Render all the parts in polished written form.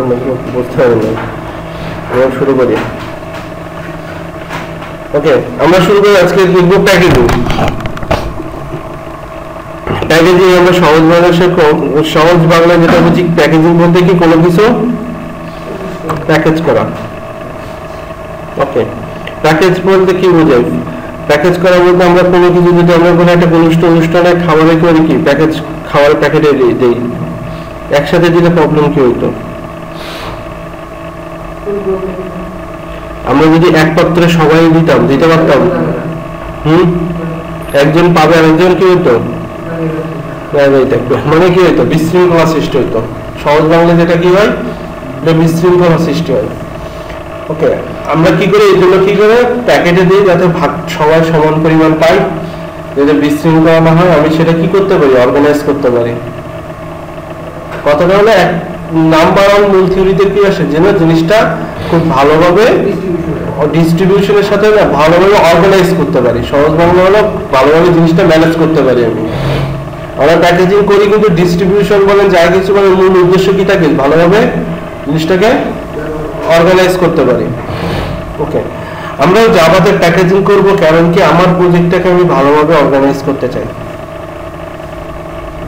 বুঝলাম না, বুঝতে হবে না। আমরা শুরু করি। ওকে, আমরা শুরু করি। আজকে দেখবো প্যাকেজিং। প্যাকেজিং আমরা সহজ বাংলায় যেটা বুঝি, প্যাকেজিং বলতে কি কোনো কিছু প্যাকেজ করা। ওকে, প্যাকেজ বলতে কি বোঝায়? প্যাকেজ করা বলতে আমরা কোনো কিছু যদি আমরা কোনো একটা অনুষ্ঠানে খাবারে করি কি প্যাকেজ, খাওয়ার প্যাকেটে দিই, একসাথে দিলে প্রবলেম কি হইতো? আমরা যদি এক পাত্রে সবাই দিতে পারতাম, একজন পাবে আরেকজন কি হইতো? মানে কি হইতো? বিশৃঙ্খলা সৃষ্টি হইতো। সহজ বাংলা যেটা কি হয়, বিশৃঙ্খলা সৃষ্টি হয়। ওকে, আমরা কি করি? এই জন্য কি করে প্যাকেটে দিই, যাতে সবাই সমান পরিমাণ পাই, যাতে বিশৃঙ্খলা না হয়। আমি সেটা কি করতে পারি? অর্গানাইজ করতে পারি। কথাটা হলো নাম্বার ওয়ান মূল থিওরিতে কি আসে, যেন জিনিসটা খুব ভালোভাবে ডিস্ট্রিবিউশনের সাথে ভালোভাবে অর্গানাইজ করতে পারি। সহজ বাংলা হলো ভালোভাবে জিনিসটা ম্যানেজ করতে পারি। আমরা প্যাকেজিং করি কিন্তু ডিস্ট্রিবিউশন বলেন যা কিছু বলেন, মূল উদ্দেশ্য কি থাকে? ভালোভাবে জিনিসটাকে অর্গানাইজ করতে পারি। ওকে, আমরা জাভাতে প্যাকেজিং করব কারণ কি আমার প্রজেক্টটাকে আমি ভালোভাবে অর্গানাইজ করতে চাই,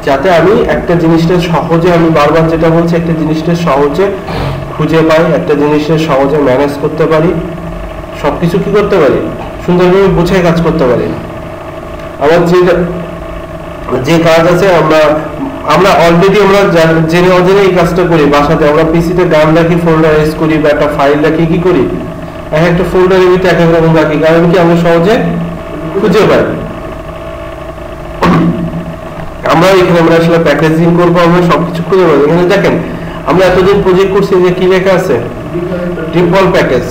যাতে আমি একটা জিনিসটা সহজে, আমি বারবার যেটা বলছি, একটা জিনিসটা সহজে খুঁজে পাই, একটা জিনিসটা সহজে ম্যানেজ করতে পারি, সবকিছু কি করতে পারি? সুন্দরভাবে বুঝে কাজ করতে পারি। আমার যে কাজ আছে আমরা অলরেডি আমরা জেনে অজেনে এই কাজটা করি। বাসাতে আমরা পিসিতে গান রাখি, ফোল্ডার এস করি, বা একটা ফাইল রাখি, কি করি? একটা ফোল্ডারের ভিতরে এক এক রকম রাখি, কারণ কি আমরা সহজে খুঁজে পাই। আমরা এখানে আমরা আসলে প্যাকেজিং করবো, আমরা সবকিছু খুঁজে পাবো। এখানে দেখেন আমরা এতদিন প্রজেক্ট করছি, যে কি লেখা আছে? Default package.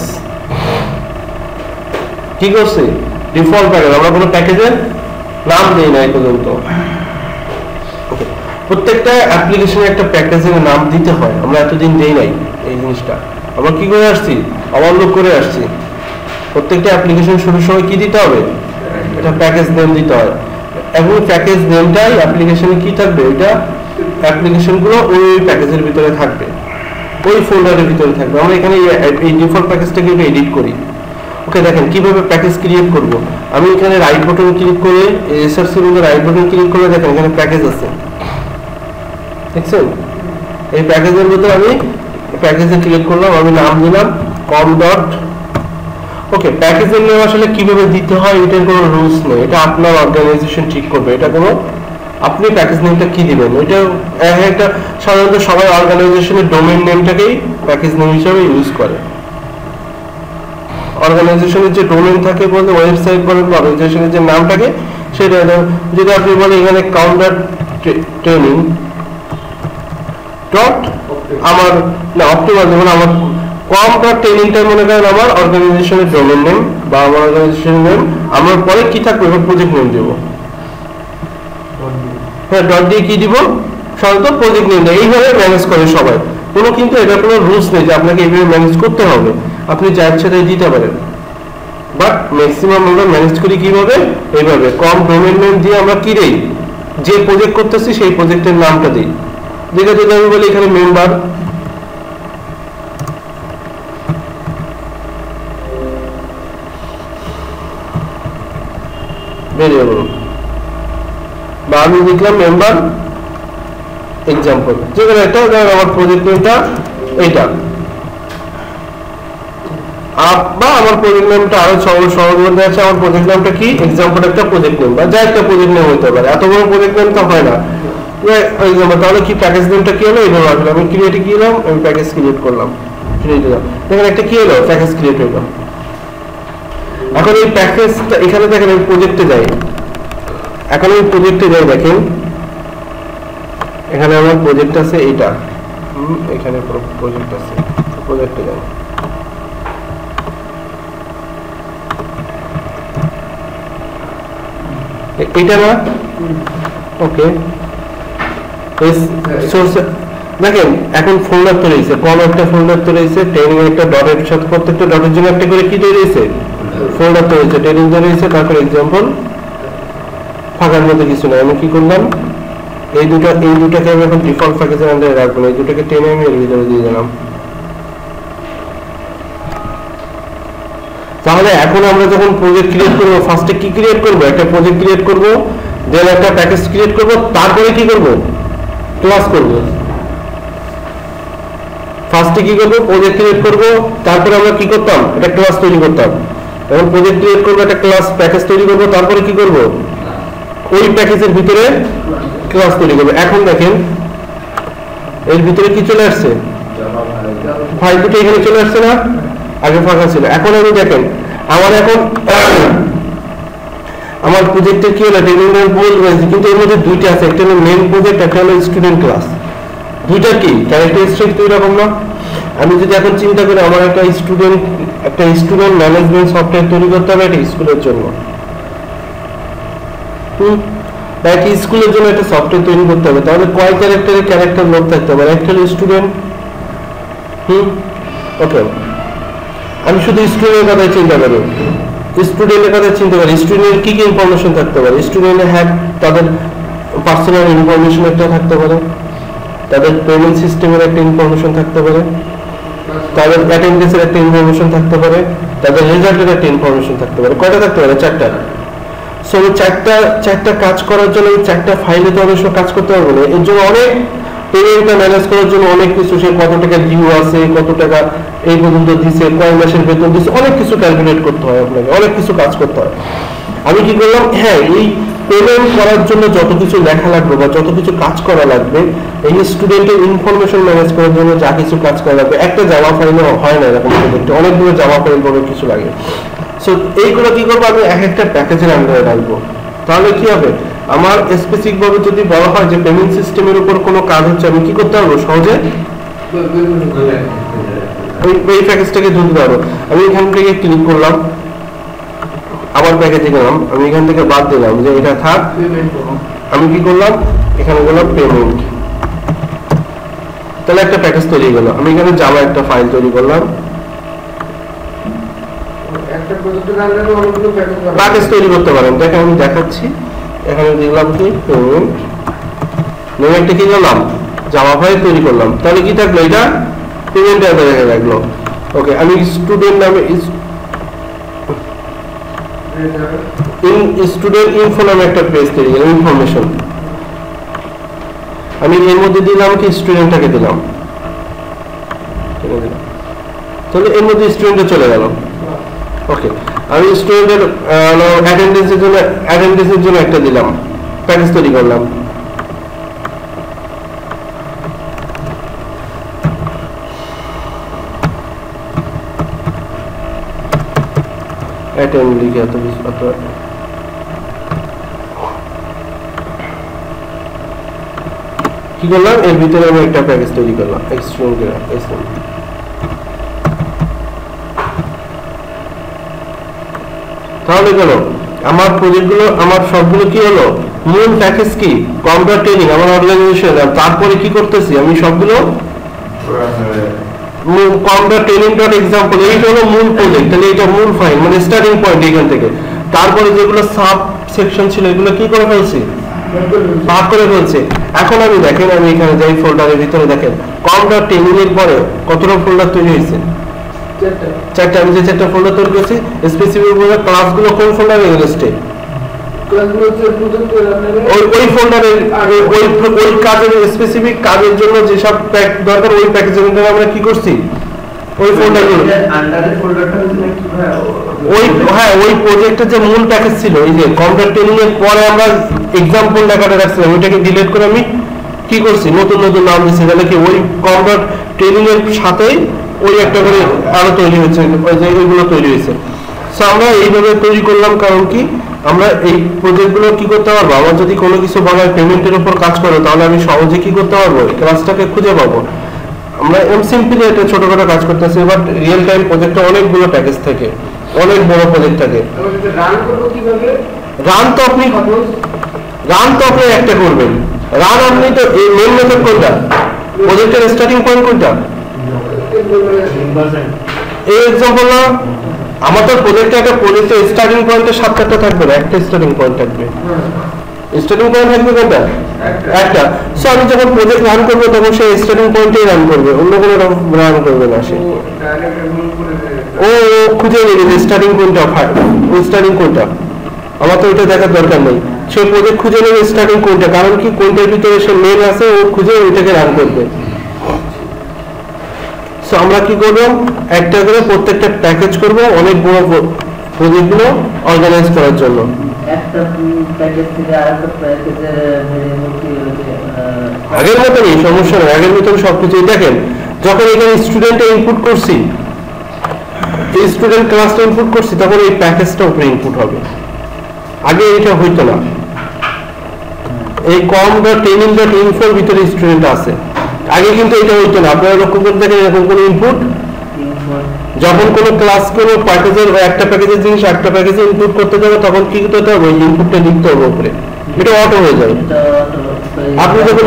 কি করছি? Default package. আমরা কোনো প্যাকেজের নাম দেই না এই পর্যন্ত। প্রত্যেকটা অ্যাপ্লিকেশনে একটা প্যাকেজের নাম দিতে হয়, আমরা এতদিন দেই নাই এই জিনিসটা। আমরা কি করে আসছি? অবলম্বন করে আসছি। প্রত্যেকটা অ্যাপ্লিকেশন শুরুর সময় কি দিতে হবে? এটা প্যাকেজ নেম দিতে হয়, এবং প্যাকেজ নেমটাই অ্যাপ্লিকেশনে কি থাকবে? এটা অ্যাপ্লিকেশনগুলো ওই প্যাকেজের ভিতরে থাকবে, ওই ফোল্ডারের ভিতরে থাকবে। আমরা এখানে এই ডিফল্ট প্যাকেজটাকে এডিট করি। ওকে, দেখেন কিভাবে প্যাকেজ ক্রিয়েট করব। আমি এখানে রাইট বাটন ক্লিক করে, এসআরসির মধ্যে রাইট বাটন ক্লিক করে দেখেন এখানে প্যাকেজ আছে, দেখছেন? এই প্যাকেজের ভিতরে আমি প্যাকেজে ক্লিক করলাম, আমি নাম দিলাম কম ডট। ওকে, প্যাকেজের নাম আসলে কিভাবে দিতে হয় এটার কোনো রুলস নেই, এটা আপনার অর্গানাইজেশন ঠিক করবে। এটা কোনো, আপনি প্যাকেজ নেমটা কি দিবেন ওইটা একটা, সাধারণত সবাই অর্গানাইজেশনের ডোমেইন নেমটাকেই প্যাকেজ নেম হিসেবে ইউজ করে। অর্গানাইজেশনের যে ডোমেইন থাকে, বলতে ওয়েবসাইট বলেন বা অর্গানাইজেশনের যে নাম থাকে, সেটা যদি আপনি বলেন এখানে কাউন্টার ট্রেনিং ডট আমার না অক্টোবর, যেমন আমার কম ডট ট্রেনিংটা মনে করেন আমার অর্গানাইজেশনের ডোমেইন নেম বা আমার অর্গানাইজেশনের নেম। আমার পরে কি থাকবে? এবার প্রজেক্ট নেম দেবো। হ্যাঁ, ডট দিয়ে কি দিব? সাধারণত প্রজেক্ট নেম দেয়। এইভাবে ম্যানেজ করে সবাই। কোনো কিন্তু এটা কোনো রুলস নেই যে আপনাকে এইভাবে ম্যানেজ করতে হবে, আপনি যা ইচ্ছা তাই দিতে পারেন। বাট ম্যাক্সিমাম আমরা ম্যানেজ করি কিভাবে? এইভাবে কম ডোমেইন নেম দিয়ে আমরা কি দেই? যে প্রজেক্ট করতেছি সেই প্রজেক্টের নামটা দিই। যেটা যদি আমি বলি এখানে মেম্বার, ভেরিয়েবল, বা আমি লিখলাম মেম্বার এক্সাম্পল, যেখানে একটা আমার প্রজেক্ট নেমটা এইটা, বা আমার প্রজেক্ট নেমটা আরো সহজ মধ্যে আছে। আমার প্রজেক্ট নামটা কি? এক্সাম্পল একটা প্রজেক্ট নেম, বা যা একটা প্রজেক্ট নেম হতে পারে। এত বড় প্রজেক্ট নেম তো হয় না। তাহলে কি প্যাকেজ নেমটা কি হলো? এইভাবে আসলে আমি ক্রিয়েটে কি দিলাম, আমি প্যাকেজ ক্রিয়েট করলাম, দেখেন একটা কি হলো? প্যাকেজ ক্রিয়েট হলো। এখন এই প্যাকেজটা এখানে দেখেন আমি প্রজেক্টে যাই, এখন আমি প্রজেক্টে যাই, দেখেন এখানে আমার প্রজেক্ট আছে এইটা, এখানে প্রজেক্ট আছে, প্রজেক্টে যাই। এটা না? ওকে, দেখেন এখন ফোল্ডার তৈরি হয়েছে, কম একটা ফোল্ডার তৈরি হয়েছে, ট্রেনিং একটা ডটের সাথে প্রত্যেকটা ডটের জন্য একটা করে কি তৈরি হয়েছে? ফোল্ডার তৈরি হয়েছে, ট্রেনিং তৈরি হয়েছে। তারপর এক্সাম্পল, ফাঁকার মধ্যে কিছু নাই। আমি কি করলাম? এই দুটাকে আমি এখন ডিফল্ট প্যাকেজের আন্ডারে রাখবো না, এই দুটাকে টেনে আমি এর ভিতরে দিয়ে দিলাম। তাহলে এখন আমরা যখন প্রজেক্ট ক্রিয়েট করব, ফার্স্টে কি ক্রিয়েট করব? একটা প্রজেক্ট ক্রিয়েট করব, দেন একটা প্যাকেজ ক্রিয়েট করব, তারপরে কি করব? ক্লাস করব। ফার্স্টে কি করব? প্রজেক্ট ক্রিয়েট করব, তারপরে আমরা কি করতাম? একটা ক্লাস তৈরি করতাম। এখন প্রজেক্ট ক্রিয়েট করব, একটা ক্লাস প্যাকেজ তৈরি করব, তারপরে কি করব? ওই প্যাকেজের ভিতরে ক্লাস তৈরি করব। এখন দেখেন এর ভিতরে কি চলে আসছে? ফাইল দুটো এখানে চলে আসছে না? আগে ফাঁকা ছিল। এখন আমি দেখেন আমার এখন আমার প্রজেক্টের কি হলো? টেবিলের বল রয়েছে, কিন্তু এর মধ্যে দুইটা আছে, একটা হলো মেইন প্রজেক্ট, একটা হলো স্টুডেন্ট ক্লাস। দুইটা কি ক্যারেক্টারিস্টিক দুই রকম না? আমি যদি এখন চিন্তা করি আমার একটা স্টুডেন্ট ম্যানেজমেন্ট সফটওয়্যার তৈরি করতে হবে একটা স্কুলের জন্য, একটা স্কুলের জন্য একটা সফটওয়্যার তৈরি করতে হবে, তাহলে কয় ক্যারেক্টার লোক থাকতে পারে? একটা হলো স্টুডেন্ট। ওকে, আমি শুধু স্টুডেন্টের কথা চিন্তা করি, স্টুডেন্টের কি কি ইনফরমেশন থাকতে পারে? স্টুডেন্টের তাদের পার্সোনাল ইনফরমেশন একটা থাকতে পারে, তাদের পেমেন্ট সিস্টেমের একটা ইনফরমেশন থাকতে পারে, তাদের অ্যাটেন্ডেন্সের একটা ইনফরমেশন থাকতে পারে, তাদের রেজাল্টের একটা ইনফরমেশন থাকতে পারে। কয়টা থাকতে পারে? 4টা। সো চারটা কাজ করার জন্য এই 4টা ফাইলে তো অবশ্য কাজ করতে পারবো না। এর জন্য অনেক পেমেন্টটা ম্যানেজ করার জন্য অনেক কিছু, সে কত টাকা ডিউ আছে, কত টাকা এই পর্যন্ত দিছে, কয় মাসের বেতন দিছে, অনেক কিছু ক্যালকুলেট করতে হয় আপনাকে, অনেক কিছু কাজ করতে হয়। আমি কি করলাম? হ্যাঁ, এই পেমেন্ট করার জন্য যত কিছু লেখা লাগবে বা যত কিছু কাজ করা লাগবে, এই স্টুডেন্টের ইনফরমেশন ম্যানেজ করার জন্য যা কিছু কাজ করা লাগবে, একটা জাভা ফাইলে হয় না এরকম প্রজেক্টে, অনেকগুলো জাভা ফাইল বড় কিছু লাগে। সো এইগুলো কি করবো? আমি এক একটা প্যাকেজের আন্ডারে রাখবো। তাহলে কি হবে? আমার স্পেসিফিক ভাবে যদি বলা হয় যে পেমেন্ট সিস্টেমের উপর কোনো কাজ হচ্ছে, আমি কি করতে পারবো? সহজে এই প্যাকেজটাকে ধরতে পারবো। আমি এখান থেকে ক্লিক করলাম, আবার প্যাকেজে গেলাম, আমি এখান থেকে বাদ দিলাম যে এটা থাক, আমি কি করলাম? এখানে গেলাম পেমেন্ট, তাহলে একটা প্যাকেজ তৈরি গেল। আমি এখানে জাভা একটা ফাইল তৈরি করলাম, প্যাকেজ তৈরি করতে পারেন। দেখেন আমি দেখাচ্ছি, এখানে দেখলাম কি পেমেন্টটা কি করলাম? জাভা ফাইল তৈরি করলাম। তাহলে কি থাকলো? এটা পেমেন্ট অ্যাড্রেসে রাখলো। ওকে, আমি স্টুডেন্ট নামে স্টুডেন্ট ইনফো নামে একটা পেজ তৈরি করলাম, ইনফরমেশন। আমি এর মধ্যে দিলাম কি? স্টুডেন্টটাকে দিলাম, তাহলে এর মধ্যে স্টুডেন্টে চলে গেল। ওকে, আমি স্টুডেন্টের অ্যাটেন্ডেন্সের জন্য একটা দিলাম, প্যাকেজ তৈরি করলাম। কি করলাম? এর ভিতরে আমি একটা প্যাকেজ তৈরি করলাম, তাহলে গেল আমার প্রজেক্টগুলো, আমার সবগুলো কি হলো? মূল প্যাকেজ কি? কম্পিউটার ট্রেনিং আমার অর্গানাইজেশন। তারপরে কি করতেছি? আমি সবগুলো কম্পিউটার ট্রেনিং ডট এক্সাম্পল, এইটা হলো মূল প্রজেক্ট, তাহলে এটা মূল ফাইল, মানে স্টার্টিং পয়েন্ট এখান থেকে। তারপরে যেগুলো সাব সেকশন ছিল এগুলো কি করে ফেলছি? ভাগ করে ফেলছে। এখন আমি দেখেন, আমি এখানে যাই ফোল্ডারের ভিতরে, দেখেন কম্পিউটার ট্রেনিং এর পরে কতটা ফোল্ডার তৈরি হয়েছে? 4টা। আমি যে 4টা ফোল্ডার তৈরি করেছি, স্পেসিফিক ভাবে ক্লাসগুলো কোন ফোল্ডারে রেজিস্ট্রে? ওই ফোল্ডারের ওই কাজের স্পেসিফিক কাজের জন্য যেসব প্যাক দরকার ওই প্যাকেজের মধ্যে আমরা কি করছি? ওই ফোল্ডারগুলো আন্ডারের ফোল্ডারটা কি হয়? ওই প্রজেক্টের যে মূল প্যাকেজ ছিল, এই যে কম্পিউটার ট্রেনিং এর পরে আমরা এক্সাম্পল লেখাটা রাখছিলাম, ওইটাকে ডিলিট করে আমি কি করছি? নতুন নাম দিচ্ছি। তাহলে কি ওই কম্পিউটার ট্রেনিং এর সাথেই ওই একটা করে আরো তৈরি হয়েছে, ওই যে ওইগুলো তৈরি হয়েছে। সো আমরা এইভাবে তৈরি করলাম, কারণ কি আমরা এই প্রজেক্টগুলো কি করতে পারবো? আমার যদি কোনো কিছু বলা হয় পেমেন্টের উপর কাজ করো, তাহলে আমি সহজে কি করতে পারবো? ক্লাসটাকে খুঁজে পাবো। আমরা সিম্পলি একটা ছোটখাটো কাজ করতেছি, বাট রিয়েল টাইম প্রজেক্টে অনেকগুলো প্যাকেজ থাকে, অনেক বড় প্রজেক্ট থাকে। রান তো আপনি একটা করবেন। রান আপনি তো মেন মেথড কোনটা? প্রজেক্টের স্টার্টিং পয়েন্ট কোনটা? এই এক্সাম্পল না, আমার তো প্রজেক্টের স্টার্টিং পয়েন্টে 7-8টা থাকবে না, একটা স্টার্টিং পয়েন্ট থাকবে। স্টার্টিং পয়েন্ট থাকবে কোনটা? একটা। সো আমি যখন প্রজেক্ট রান করবো তখন সেই স্টার্টিং পয়েন্টেই রান করবে, অন্য কোনো রান করবে না। সে ও খুঁজে নেবে স্টার্টিং কোনটা, স্টার্টিং কোনটা, আমার তো ওইটা দেখার দরকার নেই। সে প্রজেক্ট খুঁজে নেবে স্টার্টিং কোনটা, কারণ কি কোনটার ভিতরে সে মেন আছে ও খুঁজে ওইটাকে রান করবে। সো আমরা কি করব, একটা করে প্রত্যেকটা প্যাকেজ করব অনেক বড় প্রজেক্টগুলো অর্গানাইজ করার জন্য। একটা প্যাকেজ থেকে আরেকটা প্যাকেজে আগের মতনই সমস্যা নেই, আগের মতন সবকিছুই দেখেন। যখন এখানে স্টুডেন্টে ইনপুট করছি, এই স্টুডেন্ট ক্লাসটা ইনপুট করছি, তখন এই প্যাকেজটা উপরে ইনপুট হবে। আগে এটা হইতো না। এই com.training.info এর ভিতরে স্টুডেন্ট আছে, আগে কিন্তু এটা হইতো না। আপনারা লক্ষ্য করে দেখেন এরকম কোন ইনপুট, যখন কোন ক্লাস কোন প্যাকেজের একটা প্যাকেজের জিনিস একটা প্যাকেজে ইনপুট করতে যাবে, তখন কি করতে হবে, ওই ইনপুটটা লিখতে হবে উপরে, এটা অটো হয়ে যায়। আপনি যখন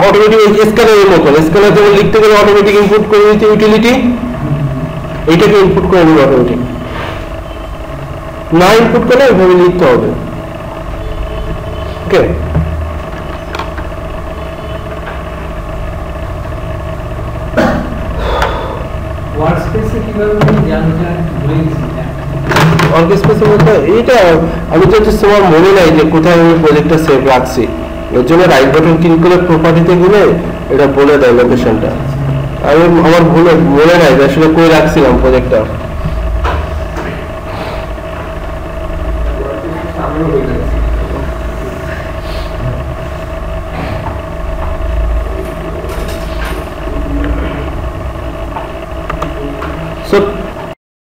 অটোমেটিক স্ক্যানারের মতো, স্ক্যানার যখন লিখতে গেলে অটোমেটিক ইনপুট করে দিতে ইউটিলিটি, এইটাকে ইনপুট করে দিবে অটোমেটিক, না ইনপুট করলে এভাবে লিখতে হবে। ওকে, ওয়ার্কস্পেসে কিভাবে জানতে ভুলে গেছি। ওয়ার্কস্পেসের মধ্যে এইটা আমি তো তোমার মনে নাই যে কোথায় আমি প্রজেক্টটা সেভ রাখছি, এর জন্য রাইট বাটন ক্লিক করে প্রপার্টিতে গেলে এটা বলে দেয় লোকেশনটা। আমি আমার মনে নাই যে আসলে কই রাখছিলাম প্রজেক্টটা। So